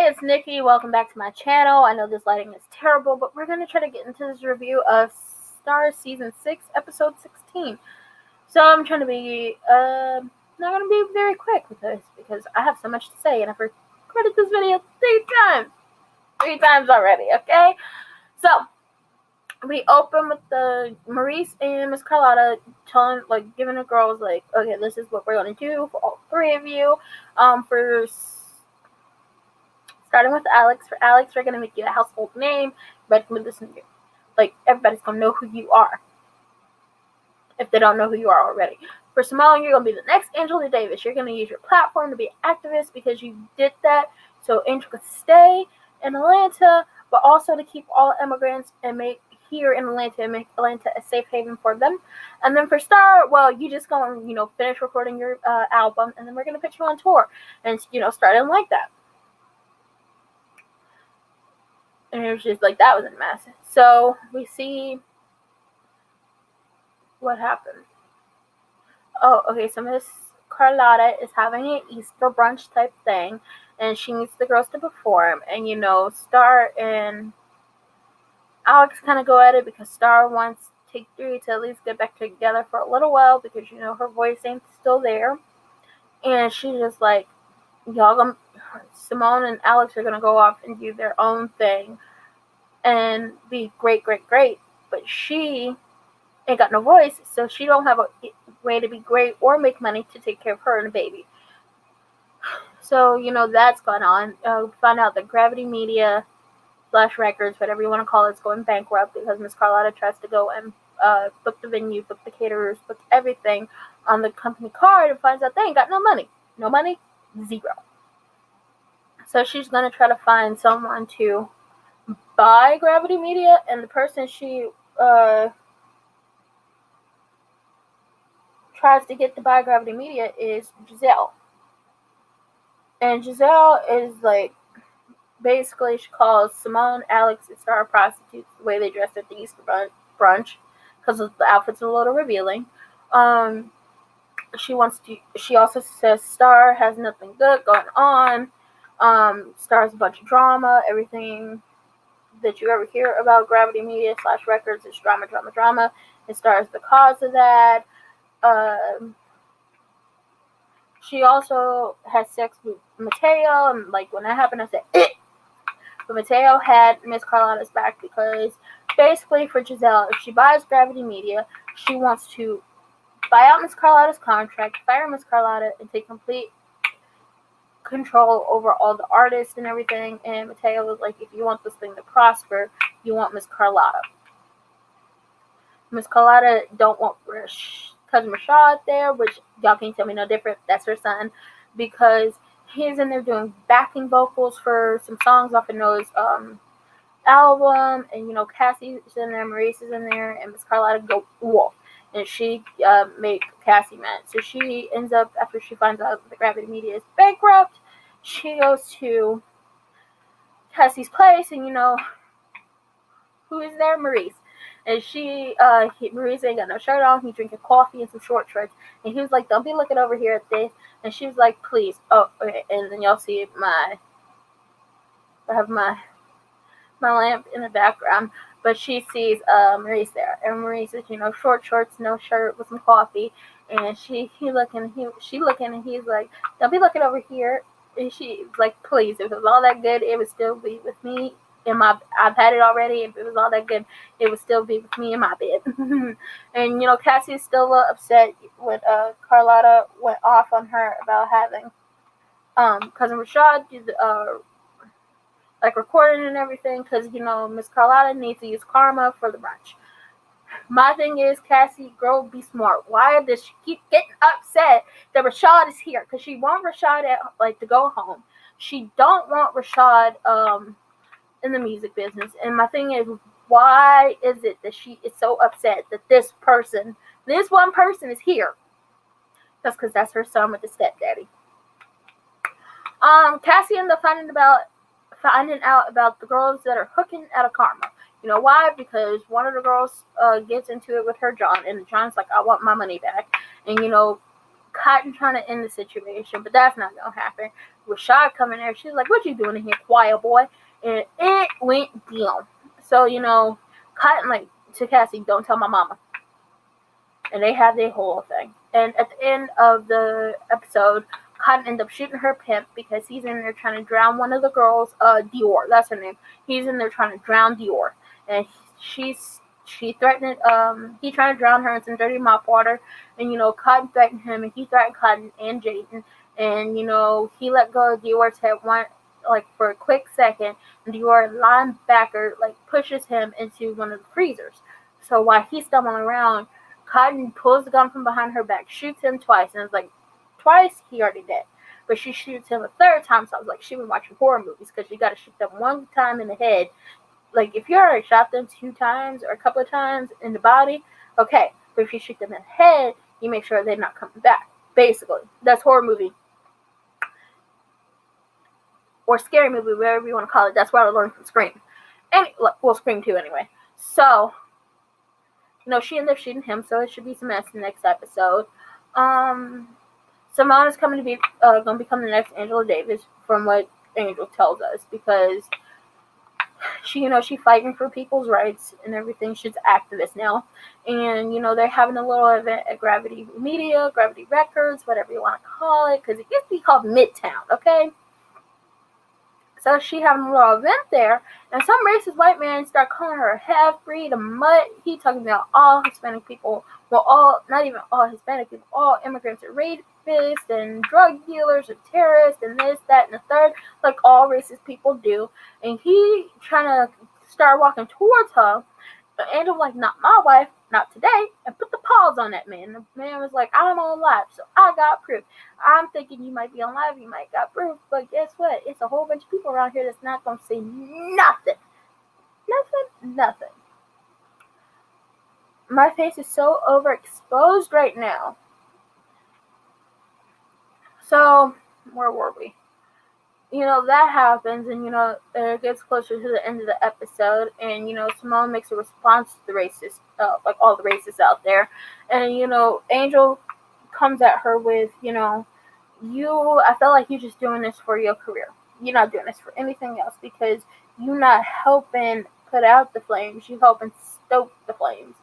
Hey, it's Nikki. Welcome back to my channel. I know this lighting is terrible, but we're going to try to get into this review of Star Season 6, Episode 16. So I'm trying to be, not going to be very quick with this because I have so much to say and I've recorded this video 3 times already, okay? So, we open with the Maurice and Miss Carlotta giving the girls, okay, this is what we're going to do for all 3 of you. Starting with Alex. For Alex, we're going to make you a household name. Everybody's going to listen to you. Everybody's going to know who you are. If they don't know who you are already. For Simone, you're going to be the next Angela Davis. You're going to use your platform to be an activist because you did that. So Angel could stay in Atlanta, but also to keep all immigrants and make here in Atlanta and make Atlanta a safe haven for them. And then for Star, well, you just going to, finish recording your album, and then we're going to put you on tour. And, starting like that. And it was just that was a mess. So we see what happened. Oh, okay, so Miss Carlotta is having an Easter brunch type thing, and she needs the girls to perform. And, Star and Alex kind of go at it because Star wants Take 3 to at least get back together for a little while because, her voice ain't still there. And she's just like, Simone and Alex are going to go off and do their own thing and be great, but she ain't got no voice, so she don't have a way to be great or make money to take care of her and the baby. So, that's going on. Find out that Gravity Media / Records, whatever you want to call it, is going bankrupt because Miss Carlotta tries to go and book the venue, book the caterers, book everything on the company card and finds out they ain't got no money. No money, zero. So she's going to try to find someone to buy Gravity Media, and the person she tries to get to buy Gravity Media is Giselle. And Giselle is basically she calls Simone, Alex, and Star prostitutes the way they dressed at the Easter brunch because the outfits are a little revealing. She also says Star has nothing good going on. Star's a bunch of drama, everything that you ever hear about Gravity Media / Records is drama. And Star is the cause of that. She also had sex with Mateo, and when that happened, I said, "Eh." But Mateo had Miss Carlotta's back because basically for Giselle, if she buys Gravity Media, she wants to buy out Miss Carlotta's contract, fire Miss Carlotta, and take complete control over all the artists and everything. And Mateo was like, if you want this thing to prosper, you want Miss Carlotta. Miss Carlotta don't want cousin Rashad there, which y'all can't tell me no different. That's her son, because he's in there doing backing vocals for some songs off of Noah's album, and Cassie's in there, Maurice is in there, and Miss Carlotta go wolf, and she make Cassie mad. So she ends up, after she finds out that Gravity Media is bankrupt, she goes to Cassie's place, and who is there? Maurice. And Maurice ain't got no shirt on. He drinking coffee and some short shorts. And he was like, don't be looking over here at this. And she was like, please. Oh, okay. And then y'all see I have my lamp in the background. But she sees Maurice there. And Maurice is, short shorts, no shirt, with some coffee. And she looking, and he's like, don't be looking over here. And she's like, please, if it was all that good, it would still be with me. I've had it already. If it was all that good, it would still be with me in my bed. And Cassie is still a little upset when Carlotta went off on her about having cousin Rashad do the recording and everything, because Miss Carlotta needs to use karma for the brunch. My thing is, Cassie, girl, be smart. Why does she keep getting upset that Rashad is here? Because she want Rashad to go home. She don't want Rashad in the music business. And my thing is, why is it that she is so upset that this one person is here? That's because that's her son with the stepdaddy. Cassie ended up finding out about the girls that are hooking out of karma. You know why? Because one of the girls gets into it with her John, and John's like, I want my money back. And Cotton trying to end the situation, but that's not gonna happen. Rashad coming there. She's like, "What you doing in here, quiet boy?" And it went down. So Cotton like to Cassie, "Don't tell my mama." And they had their whole thing. And at the end of the episode, Cotton ends up shooting her pimp because he's in there trying to drown one of the girls. Dior, that's her name. He's in there trying to drown Dior, and she threatened. He trying to drown her in some dirty mop water, and Cotton threatened him, and he threatened Cotton and Jaden, and he let go of Dior's head for a quick second, and Dior linebacker pushes him into one of the freezers. So while he's stumbling around, Cotton pulls the gun from behind her back, shoots him twice, and it's like, twice he already dead. But she shoots him a third time, so I was like, she been watching horror movies, because you gotta shoot them one time in the head. Like, if you already shot them 2 times or a couple of times in the body, okay. But if you shoot them in the head, you make sure they're not coming back. Basically, that's horror movie. Or scary movie, whatever you want to call it. That's what I learned from Scream. And, Scream 2 anyway. So, she ended up shooting him, so it should be some mess in the next episode. Simone is going to become the next Angela Davis, from what Angel tells us, because she's fighting for people's rights and everything. She's an activist now, and they're having a little event at Gravity Media, Gravity Records, whatever you want to call it, because it used to be called Midtown, okay? So she having a little event there, and some racist white man start calling her a half-breed, a mutt. He talking about all Hispanic people, not even all Hispanic people, all immigrants are rapists and drug dealers and terrorists and this, that, and the third, like all racist people do. And he trying to start walking towards her. Angel like, "Not my wife, not today," and put the paws on that man. The man was like, "I'm on live, so I got proof." I'm thinking you might be on live, you might got proof, but guess what? It's a whole bunch of people around here that's not going to say nothing. Nothing. My face is so overexposed right now. So, where were we? That happens, and, it gets closer to the end of the episode, and, Simone makes a response to the racists, all the racists out there, and, Angel comes at her with, I feel like you're just doing this for your career. You're not doing this for anything else, because you're not helping put out the flames, you're helping stoke the flames.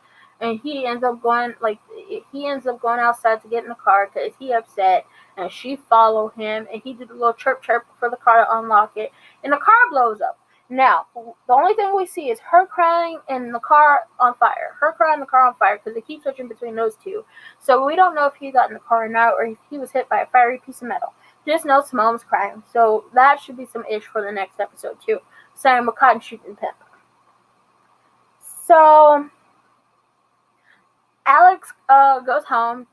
And he ends up going outside to get in the car because he upset, and she followed him, and he did a little chirp for the car to unlock it, and the car blows up. Now, the only thing we see is her crying and the car on fire. Her crying and the car on fire, because they keep switching between those two. So we don't know if he got in the car or not, or if he was hit by a fiery piece of metal. Just know Simone was crying. So that should be some ish for the next episode too. Same with Cotton shooting Pimp. So Alex goes home,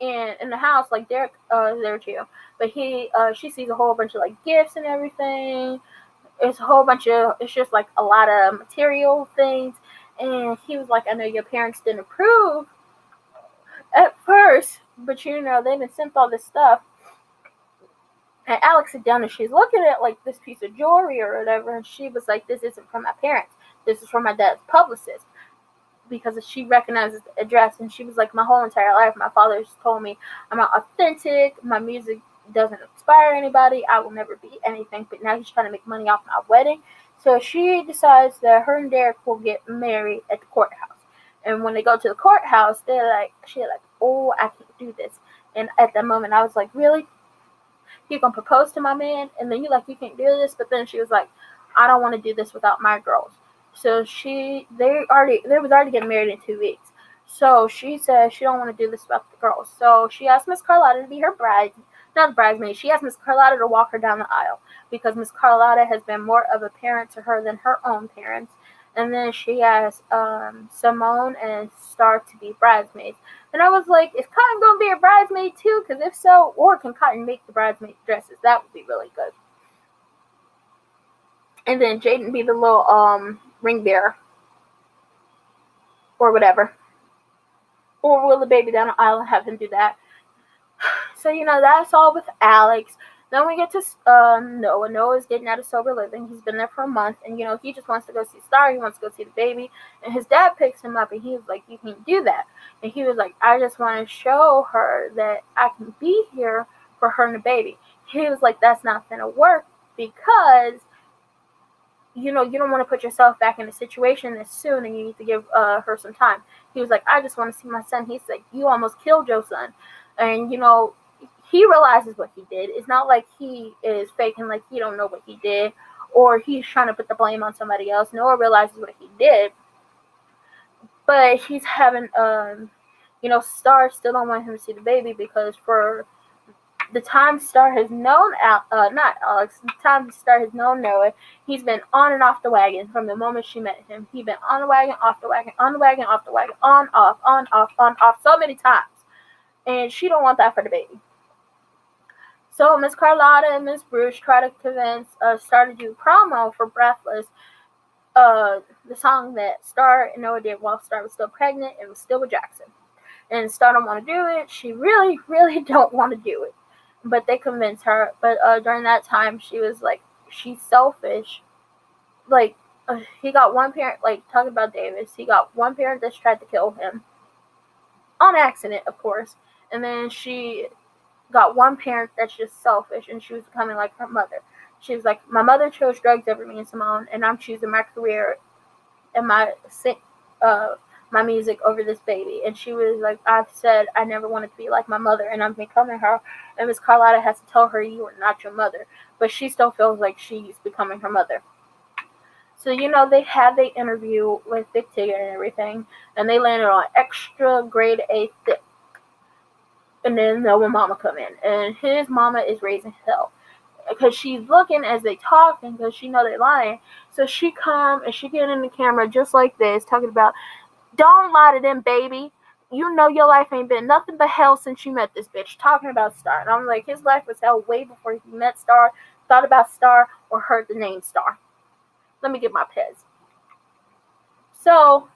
and in the house, like Derek is there too, but she sees a whole bunch of gifts and everything. It's just like a lot of material things, and he was like, "I know your parents didn't approve at first, but they didn't send all this stuff." And Alex sat down and she's looking at this piece of jewelry or whatever, and she was like, "This isn't from my parents. This is from my dad's publicist." Because she recognizes the address, and she was like, "My whole entire life, my father's told me I'm not authentic, my music doesn't inspire anybody, I will never be anything, but now he's trying to make money off my wedding." So she decides that her and Derek will get married at the courthouse. And when they go to the courthouse, she's like, "Oh, I can't do this." And at that moment, I was like, "Really? You gonna propose to my man, and then you can't do this?" But then she was like, "I don't want to do this without my girls." So they was already getting married in 2 weeks. So she said she don't want to do this without the girls. So she asked Miss Carlotta to be her not the bridesmaid. She asked Miss Carlotta to walk her down the aisle, because Miss Carlotta has been more of a parent to her than her own parents. And then she asked Simone and Star to be bridesmaids. And I was like, is Cotton going to be a bridesmaid too? Because if so, or can Cotton make the bridesmaid dresses? That would be really good. And then Jaden be the little ring bearer. Or whatever. Or wheel the baby down the aisle and have him do that. So, that's all with Alex. Then we get to Noah. Noah's getting out of sober living. He's been there for a month. And, he just wants to go see Star. He wants to go see the baby. And his dad picks him up, and he was like, "You can't do that." And he was like, "I just want to show her that I can be here for her and the baby." he was like, that's not gonna work because you don't want to put yourself back in a situation this soon, and you need to give her some time. He was like, I just want to see my son. He's like, you almost killed your son. And he realizes what he did. It's not like he is faking like he don't know what he did, or he's trying to put the blame on somebody else. Noah realizes what he did, but he's having Star still don't want him to see the baby, because for the time Star has known not Alex, the time Star has known Noah, he's been on and off the wagon from the moment she met him. He's been on the wagon, off the wagon, on the wagon, off the wagon, on, off, so many times. And she don't want that for the baby. So Miss Carlotta and Miss Bruce try to convince Star to do promo for Breathless, the song that Star and Noah did while Star was still pregnant and was still with Jackson. And Star don't want to do it. She really, really don't want to do it. But they convince her. But during that time, she was like, she's selfish. Like, he got one parent, like, talking about Davis, he got one parent that's tried to kill him. On accident, of course. And then she got one parent that's just selfish, and she was becoming like her mother. She was like, my mother chose drugs over me and Simone, and I'm choosing my career and my music over this baby. And she was like, I've said I never wanted to be like my mother, and I'm becoming her. And Miss Carlotta has to tell her, you are not your mother. But she still feels like she's becoming her mother. So, they had the interview with Big Tigger and everything, and they landed on extra grade A thick. And then Noah mama come in, and his mama is raising hell. Because she's looking as they talk, and because she know they're lying. So she come, and she get in the camera just like this, talking about, don't lie to them, baby. You know your life ain't been nothing but hell since you met this bitch. Talking about Star. And I'm like, his life was hell way before he met Star, thought about Star, or heard the name Star. Let me get my Pez. So,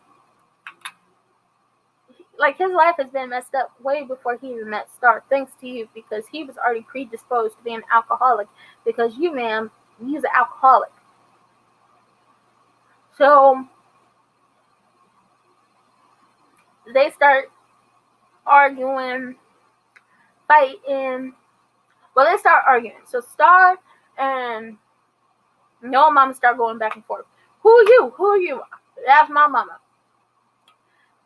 like, his life has been messed up way before he even met Star, thanks to you, because he was already predisposed to being an alcoholic, because you, ma'am, he's an alcoholic. So, they start arguing, fighting. Well, they start arguing. So, Star and Noah mama start going back and forth. Who are you? Who are you? That's my mama.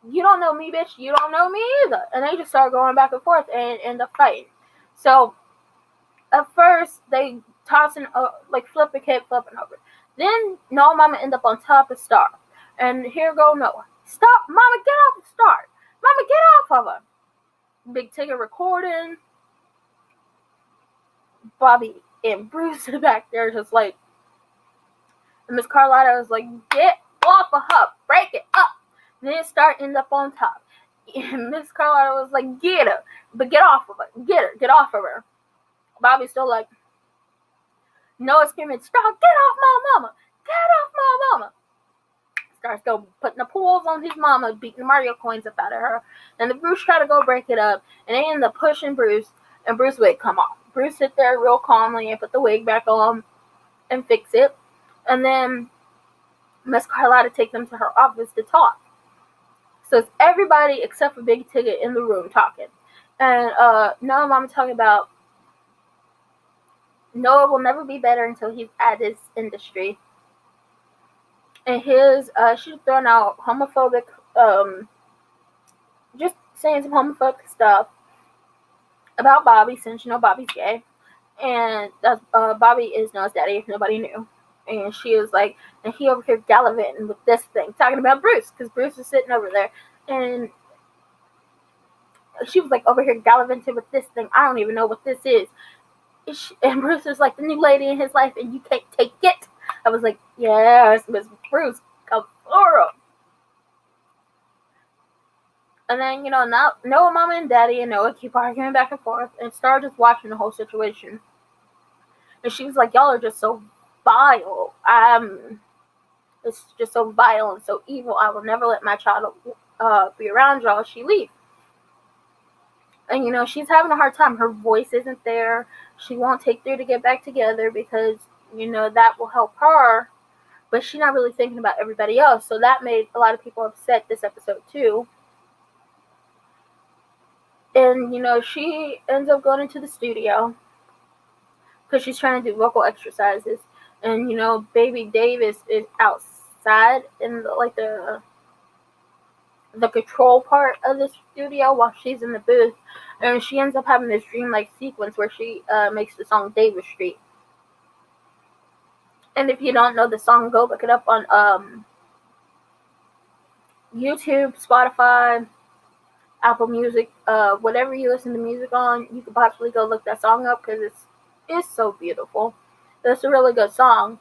You don't know me, bitch. You don't know me either. And they just start going back and forth and end up fighting. So, at first, they tossing, flip a kid, flipping over. Then, Noah mama end up on top of Star. And here go Noah. Stop, mama, get off of Star. Mama, get off of her. Big Tigger recording. Bobby and Bruce back there just like, and Miss Carlotta was like, get off of her. Break it up. Then Star ended up on top. And Miss Carlotta was like, get her. But get off of her. Get her. Get off of her. Bobby's still like, Noah screaming, Star, get off my mama. Get off my mama. Star's go putting the pulls on his mama, beating the Mario coins up out of her. And the Bruce try to go break it up. And they end up pushing Bruce. And Bruce's wig come off. Bruce sit there real calmly and put the wig back on and fix it. And then Miss Carlotta take them to her office to talk. So it's everybody except for Big Tigger in the room talking. And Noah mama talking about Noah will never be better until he's at this industry. And she's throwing out homophobic, just saying some homophobic stuff about Bobby, since Bobby's gay. And Bobby is Noah's daddy, if nobody knew. And she was like, and he over here gallivanting with this thing, talking about Bruce, because Bruce was sitting over there. And she was like, over here gallivanting with this thing. I don't even know what this is. And Bruce was like, the new lady in his life, and you can't take it. I was like, yes, Miss Bruce, come forward. And then, now Noah, mama, and daddy, and Noah keep arguing back and forth, and Star just watching the whole situation. And she was like, y'all are just so vile. It's just so vile and so evil. I will never let my child be around y'all. She leaves. And, she's having a hard time. Her voice isn't there. She won't take 3 to get back together because, that will help her. But she's not really thinking about everybody else. So that made a lot of people upset this episode, too. And, she ends up going into the studio. because she's trying to do vocal exercises. And, baby Davis is outside in the control part of the studio while she's in the booth. And she ends up having this dreamlike sequence where she makes the song Davis Street. And if you don't know the song, go look it up on YouTube, Spotify, Apple Music, whatever you listen to music on. You could possibly go look that song up because it's so beautiful. It's a really good song.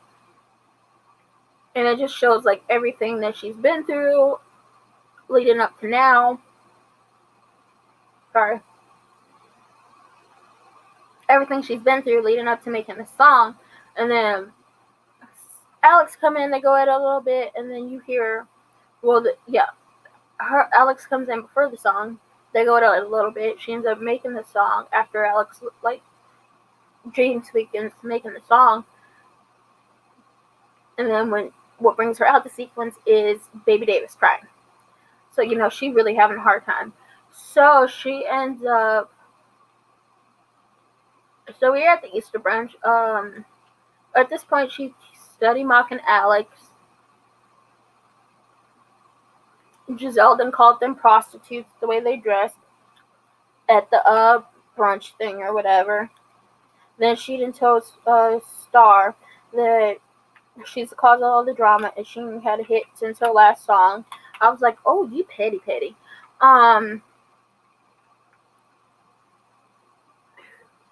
And it just shows like everything that she's been through leading up to now. Sorry. Everything she's been through leading up to making the song. And then Alex come in, they go at it a little bit, and then you hear, Alex comes in before the song. They go at it a little bit. She ends up making the song after Alex dreams weekends making the song. And then what brings her out the sequence is baby Davis crying. So, she really having a hard time. So she ends up, so we're at the Easter brunch. At this point, she's study mocking Alex. Giselle then called them prostitutes the way they dressed at the brunch thing or whatever. Then she then told Star that she's the cause of all the drama and she had a hit since her last song. I was like, oh, you petty.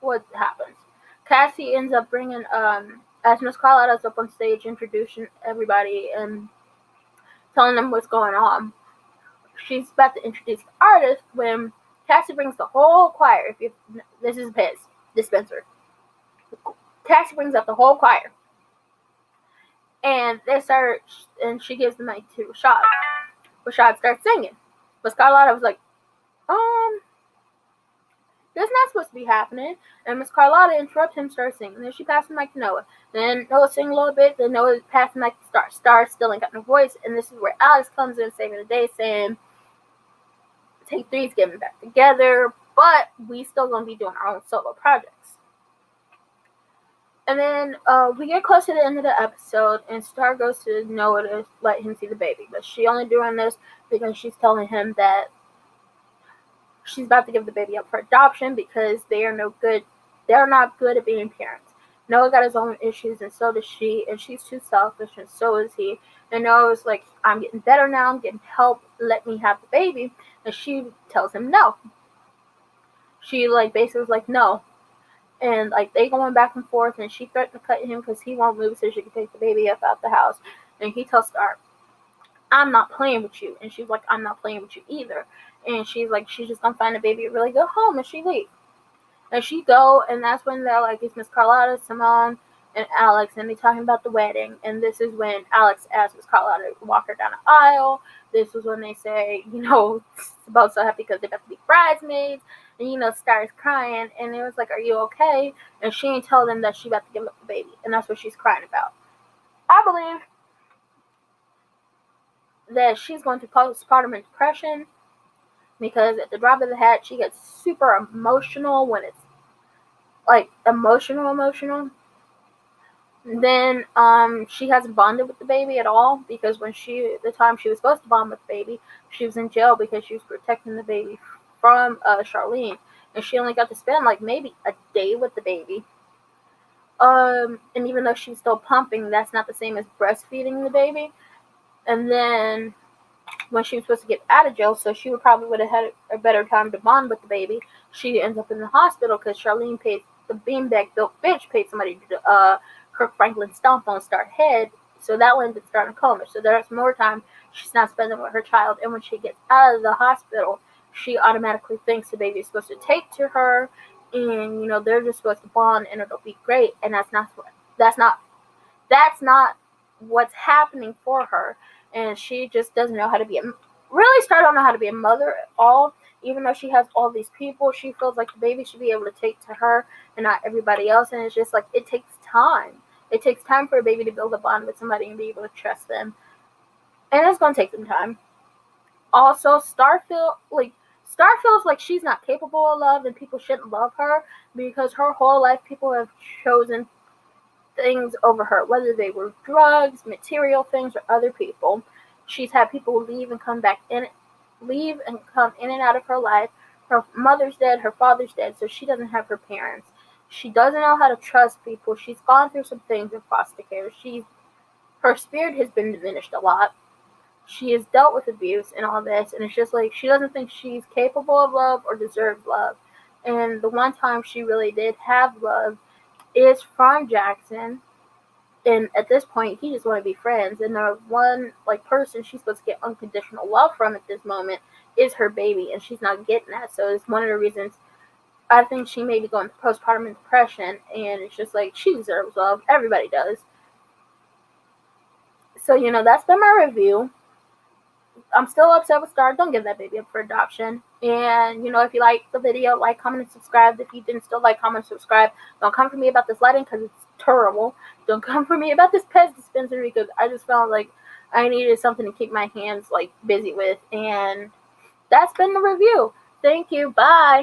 What happens? Cassie ends up bringing, as Miss Carlotta's up on stage, introducing everybody and telling them what's going on. She's about to introduce the artist when Cassie brings the whole choir. This is Piz dispenser. Cassie brings up the whole choir. And she gives the mic to Rashad. Rashad starts singing. But Carlotta was like, that's not supposed to be happening. And Miss Carlotta interrupts him, starts singing. Then she passes the mic to Noah. Then Noah sings a little bit. Then Noah passes the mic to Star. Star still ain't got no voice. And this is where Alex comes in saving the day, saying, Take 3's getting back together, but we still gonna be doing our own solo projects. And then we get close to the end of the episode, and Star goes to Noah to let him see the baby. But she only doing this because she's telling him that she's about to give the baby up for adoption because they are no good. They're not good at being parents. Noah got his own issues, and so does she, and she's too selfish, and so is he. And Noah's like, I'm getting better now, I'm getting help, let me have the baby. And she tells him no. She basically was like, no. And they going back and forth, and she threatened to cut him because he won't move so she can take the baby up out the house. And he tells Star, I'm not playing with you. And she's like, I'm not playing with you either. And she's like, she's just gonna find a baby a really good home, and she leaves. And she go, and that's when they're like, it's Miss Carlotta, Simone, and Alex, and they talking about the wedding. And this is when Alex asks Miss Carlotta to walk her down the aisle. This is when they say, both so happy because they're about to be bridesmaids. And, Star's crying, and it was like, are you okay? And she ain't tell them that she about to give up the baby. And that's what she's crying about. I believe that she's going through postpartum depression because at the drop of the hat, she gets super emotional when it's emotional. Then she hasn't bonded with the baby at all because the time she was supposed to bond with the baby, she was in jail because she was protecting the baby from Charlene, and she only got to spend maybe a day with the baby. And even though she's still pumping, that's not the same as breastfeeding the baby. And then when she was supposed to get out of jail, so she would have had a better time to bond with the baby, she ends up in the hospital because Charlene paid the beanbag built bitch paid somebody to Kirk Franklin stomp on Star's head, so that one did start in a coma. So there's more time she's not spending with her child, and when she gets out of the hospital, she automatically thinks the baby is supposed to take to her, and they're just supposed to bond, and it'll be great. And that's not what's happening for her, and she just doesn't know how to be don't know how to be a mother at all. Even though she has all these people, she feels like the baby should be able to take to her and not everybody else. And it's just it takes time. It takes time for a baby to build a bond with somebody and be able to trust them. And it's going to take some time. Also, Star Star feels like she's not capable of love and people shouldn't love her because her whole life people have chosen things over her, whether they were drugs, material things, or other people. She's had people leave and come in and out of her life. Her mother's dead, her father's dead, so she doesn't have her parents. She doesn't know how to trust people. She's gone through some things in foster care. Her spirit has been diminished a lot. She has dealt with abuse and all this, and it's just like she doesn't think she's capable of love or deserves love. And the one time she really did have love is from Jackson, and at this point he just want to be friends, and the one person she's supposed to get unconditional love from at this moment is her baby, and she's not getting that. So it's one of the reasons I think she may be going through postpartum depression, and it's just like she deserves love. Everybody does. So that's been my review. I'm still upset with Star. Don't give that baby up for adoption. And, if you like the video, like, comment, and subscribe. If you didn't still like, comment, and subscribe. Don't come for me about this lighting because it's terrible. Don't come for me about this Pez dispensary because I just felt like I needed something to keep my hands, busy with. And that's been the review. Thank you. Bye.